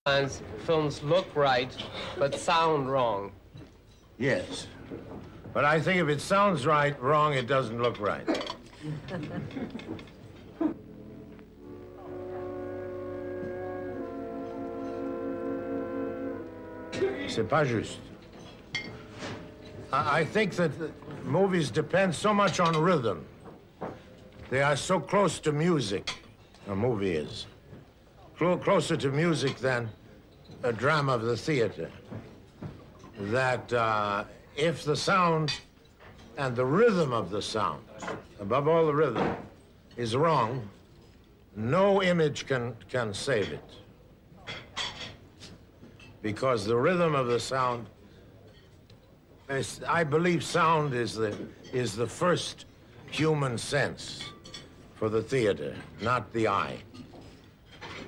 Sometimes films look right, but sound wrong. Yes. But I think if it sounds right, wrong, it doesn't look right. C'est pas juste. I think that movies depend so much on rhythm. They are so close to music, a movie is. Closer to music than a drama of the theater. That if the sound and the rhythm of the sound, above all the rhythm, is wrong, no image can save it. Because the rhythm of the sound, I believe sound is the first human sense for the theater, not the eye.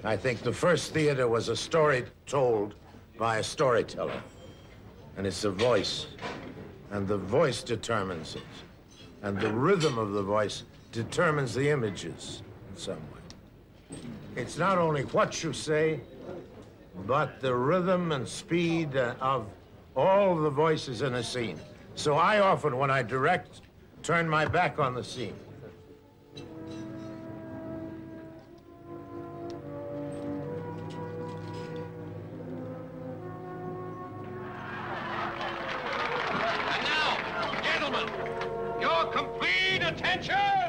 I think the first theater was a story told by a storyteller, and it's a voice, and the voice determines it, and the rhythm of the voice determines the images in some way. It's not only what you say, but the rhythm and speed of all the voices in a scene. So I often, when I direct, turn my back on the scene. Your complete attention!